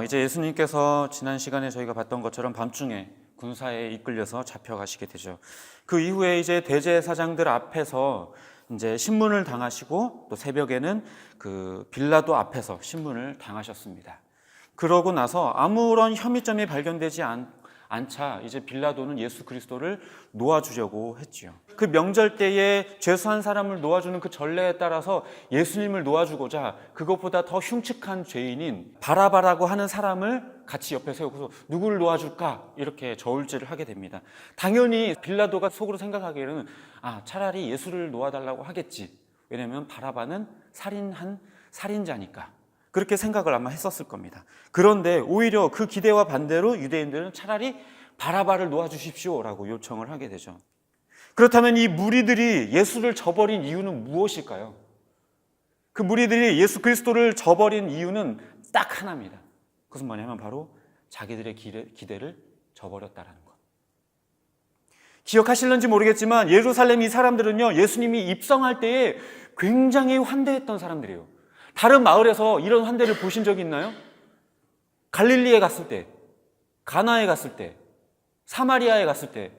이제 예수님께서 지난 시간에 저희가 봤던 것처럼 밤중에 군사에 이끌려서 잡혀가시게 되죠. 그 이후에 이제 대제사장들 앞에서 이제 신문을 당하시고 또 새벽에는 그 빌라도 앞에서 신문을 당하셨습니다. 그러고 나서 아무런 혐의점이 발견되지 않자 이제 빌라도는 예수 그리스도를 놓아주려고 했지요. 그 명절 때에 죄수한 사람을 놓아주는 그 전례에 따라서 예수님을 놓아주고자 그것보다 더 흉측한 죄인인 바라바라고 하는 사람을 같이 옆에 세우고서 누구를 놓아줄까 이렇게 저울질을 하게 됩니다. 당연히 빌라도가 속으로 생각하기에는 차라리 예수를 놓아달라고 하겠지. 왜냐하면 바라바는 살인한 살인자니까. 그렇게 생각을 아마 했었을 겁니다. 그런데 오히려 그 기대와 반대로 유대인들은 차라리 바라바를 놓아주십시오라고 요청을 하게 되죠. 그렇다면 이 무리들이 예수를 저버린 이유는 무엇일까요? 그 무리들이 예수 그리스도를 저버린 이유는 딱 하나입니다. 그것은 뭐냐면 바로 자기들의 기대를 저버렸다라는 것. 기억하실는지 모르겠지만 예루살렘 이 사람들은요, 예수님이 입성할 때에 굉장히 환대했던 사람들이에요. 다른 마을에서 이런 환대를 보신 적이 있나요? 갈릴리에 갔을 때, 가나에 갔을 때, 사마리아에 갔을 때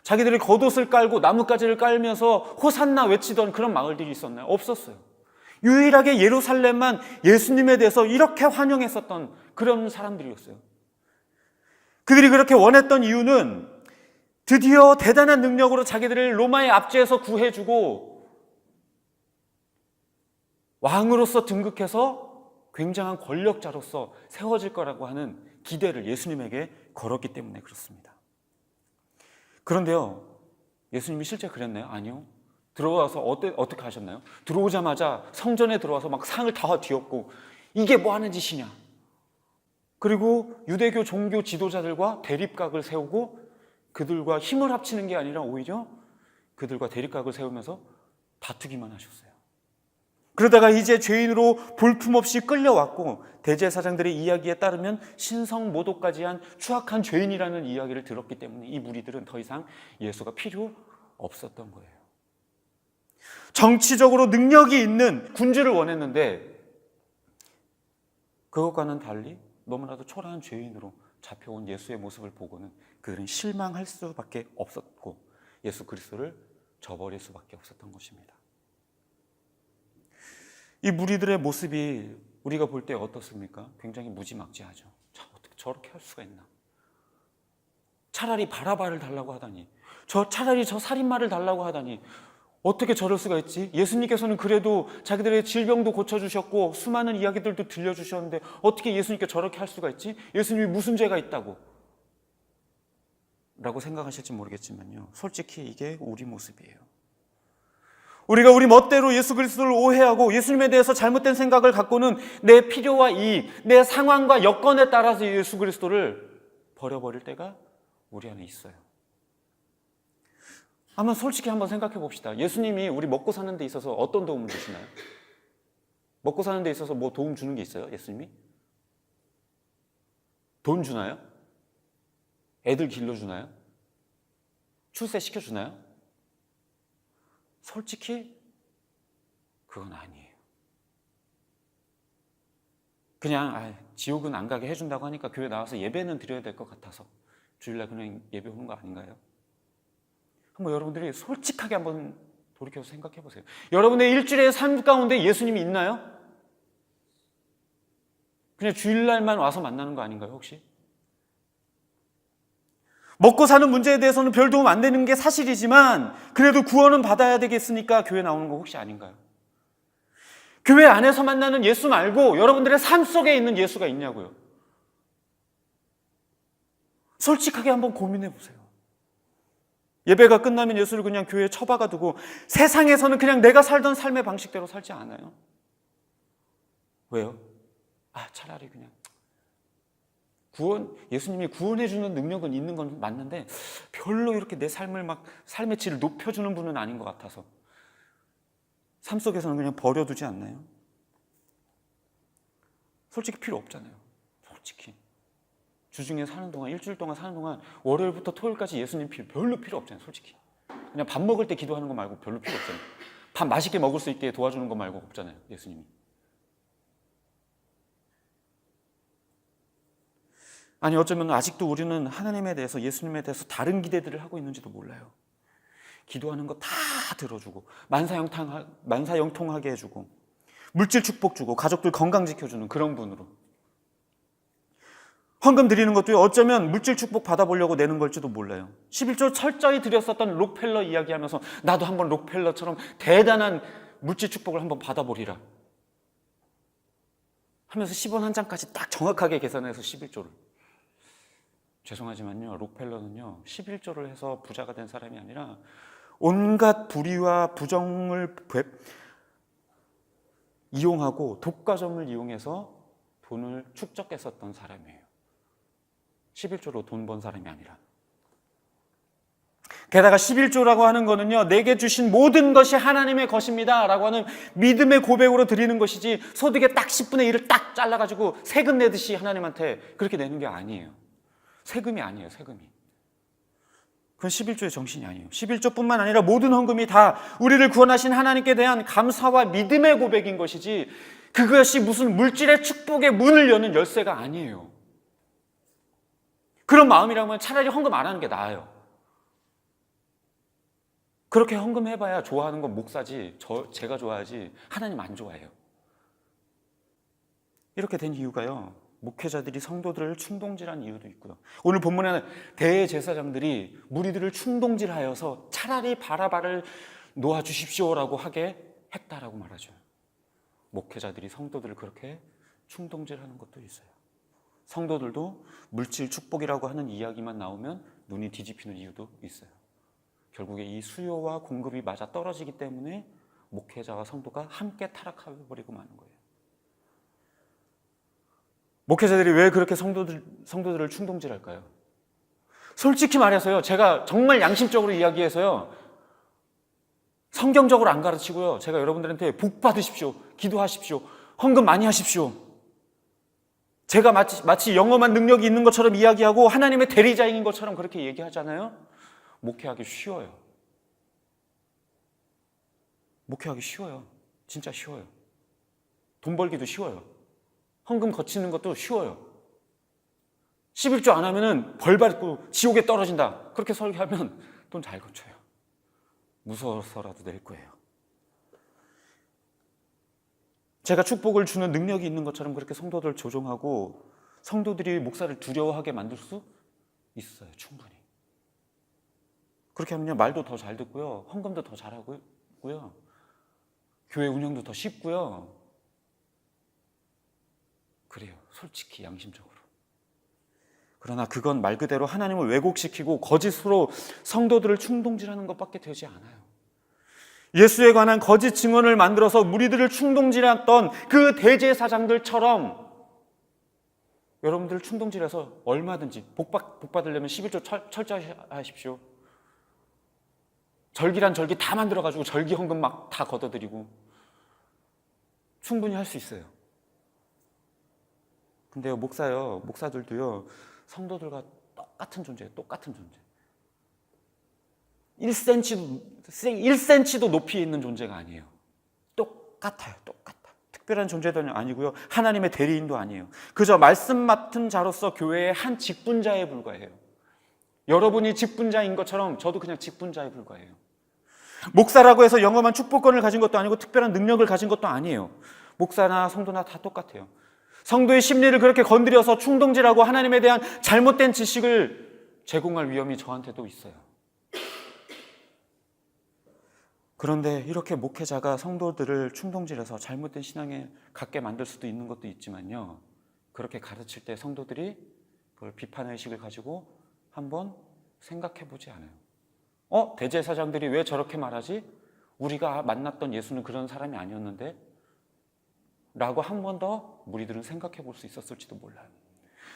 자기들이 겉옷을 깔고 나뭇가지를 깔면서 호산나 외치던 그런 마을들이 있었나요? 없었어요. 유일하게 예루살렘만 예수님에 대해서 이렇게 환영했었던 그런 사람들이었어요. 그들이 그렇게 원했던 이유는 드디어 대단한 능력으로 자기들을 로마의 압제에서 구해주고 왕으로서 등극해서 굉장한 권력자로서 세워질 거라고 하는 기대를 예수님에게 걸었기 때문에 그렇습니다. 그런데요, 예수님이 실제 그랬나요? 아니요. 들어와서 어떻게 하셨나요? 들어오자마자 성전에 들어와서 막 상을 다 뒤엎고 이게 뭐 하는 짓이냐. 그리고 유대교 종교 지도자들과 대립각을 세우고 그들과 힘을 합치는 게 아니라 오히려 그들과 대립각을 세우면서 다투기만 하셨어요. 그러다가 이제 죄인으로 볼품없이 끌려왔고 대제사장들의 이야기에 따르면 신성모독까지 한 추악한 죄인이라는 이야기를 들었기 때문에 이 무리들은 더 이상 예수가 필요 없었던 거예요. 정치적으로 능력이 있는 군주를 원했는데 그것과는 달리 너무나도 초라한 죄인으로 잡혀온 예수의 모습을 보고는 그들은 실망할 수밖에 없었고 예수 그리스도를 저버릴 수밖에 없었던 것입니다. 이 무리들의 모습이 우리가 볼 때 어떻습니까? 굉장히 무지막지하죠. 어떻게 저렇게 할 수가 있나? 차라리 바라바를 달라고 하다니, 차라리 저 살인마를 달라고 하다니 어떻게 저럴 수가 있지? 예수님께서는 그래도 자기들의 질병도 고쳐주셨고 수많은 이야기들도 들려주셨는데 어떻게 예수님께 저렇게 할 수가 있지? 예수님이 무슨 죄가 있다고? 라고 생각하실지 모르겠지만요, 솔직히 이게 우리 모습이에요. 우리가 우리 멋대로 예수 그리스도를 오해하고 예수님에 대해서 잘못된 생각을 갖고는 내 필요와 이익, 내 상황과 여건에 따라서 예수 그리스도를 버려버릴 때가 우리 안에 있어요. 한번 솔직히 한번 생각해 봅시다. 예수님이 우리 먹고 사는 데 있어서 어떤 도움을 주시나요? 먹고 사는 데 있어서 뭐 도움 주는 게 있어요? 예수님이? 돈 주나요? 애들 길러주나요? 출세시켜주나요? 솔직히 그건 아니에요. 그냥 지옥은 안 가게 해준다고 하니까 교회 나와서 예배는 드려야 될 것 같아서 주일날 그냥 예배 오는 거 아닌가요? 한번 여러분들이 솔직하게 한번 돌이켜서 생각해 보세요. 여러분의 일주일의 삶 가운데 예수님이 있나요? 그냥 주일날만 와서 만나는 거 아닌가요, 혹시? 먹고 사는 문제에 대해서는 별 도움 안 되는 게 사실이지만 그래도 구원은 받아야 되겠으니까 교회 나오는 거 혹시 아닌가요? 교회 안에서 만나는 예수 말고 여러분들의 삶 속에 있는 예수가 있냐고요. 솔직하게 한번 고민해 보세요. 예배가 끝나면 예수를 그냥 교회에 처박아 두고 세상에서는 그냥 내가 살던 삶의 방식대로 살지 않아요. 왜요? 차라리 그냥 예수님이 구원해주는 능력은 있는 건 맞는데 별로 이렇게 내 삶의 질을 높여주는 분은 아닌 것 같아서 삶 속에서는 그냥 버려두지 않나요? 솔직히 필요 없잖아요. 솔직히 주중에 사는 동안, 일주일 동안 사는 동안 월요일부터 토요일까지 예수님 별로 필요 없잖아요. 솔직히 그냥 밥 먹을 때 기도하는 거 말고 별로 필요 없잖아요. 밥 맛있게 먹을 수 있게 도와주는 거 말고 없잖아요. 예수님이. 아니 어쩌면 아직도 우리는 하나님에 대해서, 예수님에 대해서 다른 기대들을 하고 있는지도 몰라요. 기도하는 거 다 들어주고 만사형통하게 해주고 물질 축복 주고 가족들 건강 지켜주는 그런 분으로, 헌금 드리는 것도 어쩌면 물질 축복 받아보려고 내는 걸지도 몰라요. 11조 철저히 드렸었던 록펠러 이야기하면서 나도 한번 록펠러처럼 대단한 물질 축복을 한번 받아보리라 하면서 10원 한 장까지 딱 정확하게 계산해서 11조를. 죄송하지만요, 록펠러는요 11조를 해서 부자가 된 사람이 아니라 온갖 불의와 부정을 이용하고 독과점을 이용해서 돈을 축적했었던 사람이에요. 11조로 돈 번 사람이 아니라. 게다가 11조라고 하는 거는요, 내게 주신 모든 것이 하나님의 것입니다 라고 하는 믿음의 고백으로 드리는 것이지, 소득의 딱 10분의 1을 딱 잘라가지고 세금 내듯이 하나님한테 그렇게 내는 게 아니에요. 세금이 아니에요, 세금이. 그건 11조의 정신이 아니에요. 11조뿐만 아니라 모든 헌금이 다 우리를 구원하신 하나님께 대한 감사와 믿음의 고백인 것이지, 그것이 무슨 물질의 축복의 문을 여는 열쇠가 아니에요. 그런 마음이라면 차라리 헌금 안 하는 게 나아요. 그렇게 헌금해봐야 좋아하는 건 목사지, 제가 좋아하지 하나님 안 좋아해요. 이렇게 된 이유가요, 목회자들이 성도들을 충동질한 이유도 있고요. 오늘 본문에는 대제사장들이 무리들을 충동질하여서 차라리 바라바를 놓아주십시오라고 하게 했다라고 말하죠. 목회자들이 성도들을 그렇게 충동질하는 것도 있어요. 성도들도 물질 축복이라고 하는 이야기만 나오면 눈이 뒤집히는 이유도 있어요. 결국에 이 수요와 공급이 맞아 떨어지기 때문에 목회자와 성도가 함께 타락해버리고 마는 거예요. 목회자들이 왜 그렇게 성도들을 충동질할까요? 솔직히 말해서요, 제가 정말 양심적으로 이야기해서요, 성경적으로 안 가르치고요, 제가 여러분들한테 복 받으십시오, 기도하십시오, 헌금 많이 하십시오, 제가 마치 영험한 능력이 있는 것처럼 이야기하고 하나님의 대리자인 것처럼 그렇게 얘기하잖아요. 목회하기 쉬워요. 목회하기 쉬워요. 진짜 쉬워요. 돈 벌기도 쉬워요. 헌금 거치는 것도 쉬워요. 11조 안 하면은 벌 받고 지옥에 떨어진다, 그렇게 설교하면 돈 잘 거쳐요. 무서워서라도 낼 거예요. 제가 축복을 주는 능력이 있는 것처럼 그렇게 성도들을 조종하고 성도들이 목사를 두려워하게 만들 수 있어요. 충분히. 그렇게 하면요, 말도 더 잘 듣고요, 헌금도 더 잘하고요, 교회 운영도 더 쉽고요. 그래요, 솔직히 양심적으로. 그러나 그건 말 그대로 하나님을 왜곡시키고 거짓으로 성도들을 충동질하는 것밖에 되지 않아요. 예수에 관한 거짓 증언을 만들어서 무리들을 충동질했던 그 대제사장들처럼 여러분들 충동질해서 얼마든지 복 받으려면 11조 철저히 하십시오. 절기란 절기 다 만들어가지고 절기 헌금 막 다 걷어들이고 충분히 할 수 있어요. 근데요, 목사들도요, 성도들과 똑같은 존재예요. 똑같은 존재. 1cm도 높이에 있는 존재가 아니에요. 똑같아요. 똑같아. 특별한 존재도 아니고요, 하나님의 대리인도 아니에요. 그저 말씀 맡은 자로서 교회의 한 직분자에 불과해요. 여러분이 직분자인 것처럼 저도 그냥 직분자에 불과해요. 목사라고 해서 영험한 축복권을 가진 것도 아니고 특별한 능력을 가진 것도 아니에요. 목사나 성도나 다 똑같아요. 성도의 심리를 그렇게 건드려서 충동질하고 하나님에 대한 잘못된 지식을 제공할 위험이 저한테도 있어요. 그런데 이렇게 목회자가 성도들을 충동질해서 잘못된 신앙에 갖게 만들 수도 있는 것도 있지만요, 그렇게 가르칠 때 성도들이 그걸 비판의식을 가지고 한번 생각해 보지 않아요. 대제사장들이 왜 저렇게 말하지? 우리가 만났던 예수는 그런 사람이 아니었는데? 라고 한 번 더 무리들은 생각해 볼 수 있었을지도 몰라요.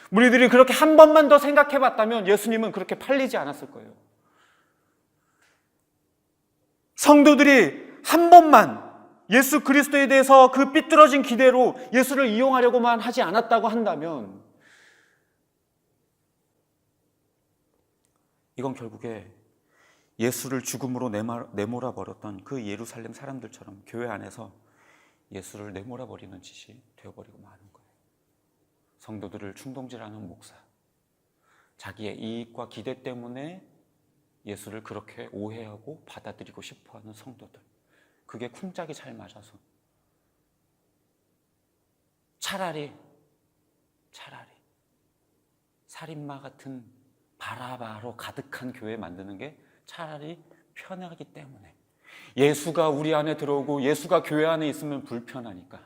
무리들이 그렇게 한 번만 더 생각해 봤다면 예수님은 그렇게 팔리지 않았을 거예요. 성도들이 한 번만 예수 그리스도에 대해서 그 삐뚤어진 기대로 예수를 이용하려고만 하지 않았다고 한다면 이건 결국에 예수를 죽음으로 내몰아 버렸던 그 예루살렘 사람들처럼 교회 안에서 예수를 내몰아 버리는 짓이 되어버리고 마는 거예요. 성도들을 충동질하는 목사, 자기의 이익과 기대 때문에 예수를 그렇게 오해하고 받아들이고 싶어하는 성도들, 그게 쿵짝이 잘 맞아서 차라리 살인마 같은 바라바로 가득한 교회 만드는 게 차라리 편하기 때문에, 예수가 우리 안에 들어오고 예수가 교회 안에 있으면 불편하니까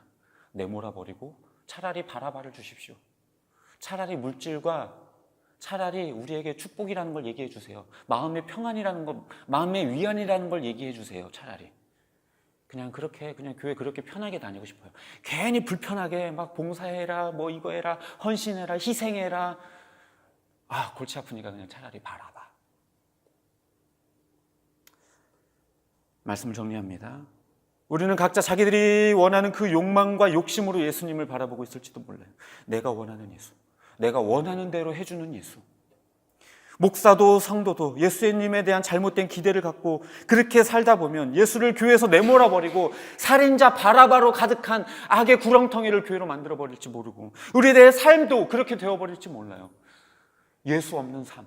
내몰아버리고 차라리 바라바를 주십시오. 차라리 물질과 차라리 우리에게 축복이라는 걸 얘기해 주세요. 마음의 평안이라는 것, 마음의 위안이라는 걸 얘기해 주세요. 차라리 그냥 교회 그렇게 편하게 다니고 싶어요. 괜히 불편하게 막 봉사해라, 뭐 이거 해라, 헌신해라, 희생해라. 골치 아프니까 그냥 차라리 바라봐. 말씀을 정리합니다. 우리는 각자 자기들이 원하는 그 욕망과 욕심으로 예수님을 바라보고 있을지도 몰라요. 내가 원하는 예수, 내가 원하는 대로 해주는 예수. 목사도 성도도 예수님에 대한 잘못된 기대를 갖고 그렇게 살다 보면 예수를 교회에서 내몰아버리고 살인자 바라바로 가득한 악의 구렁텅이를 교회로 만들어버릴지 모르고, 우리의 삶도 그렇게 되어버릴지 몰라요. 예수 없는 삶,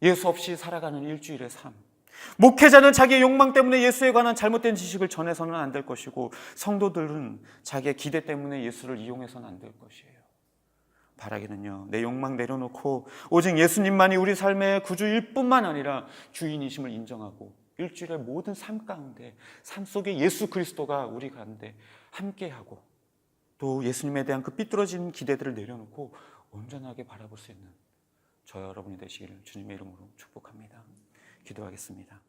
예수 없이 살아가는 일주일의 삶. 목회자는 자기의 욕망 때문에 예수에 관한 잘못된 지식을 전해서는 안 될 것이고, 성도들은 자기의 기대 때문에 예수를 이용해서는 안 될 것이에요. 바라기는요, 내 욕망 내려놓고 오직 예수님만이 우리 삶의 구주일 뿐만 아니라 주인이심을 인정하고 일주일의 모든 삶 가운데, 삶 속에 예수 그리스도가 우리 가운데 함께하고, 또 예수님에 대한 그 삐뚤어진 기대들을 내려놓고 온전하게 바라볼 수 있는 저 여러분이 되시기를 주님의 이름으로 축복합니다. 기도하겠습니다.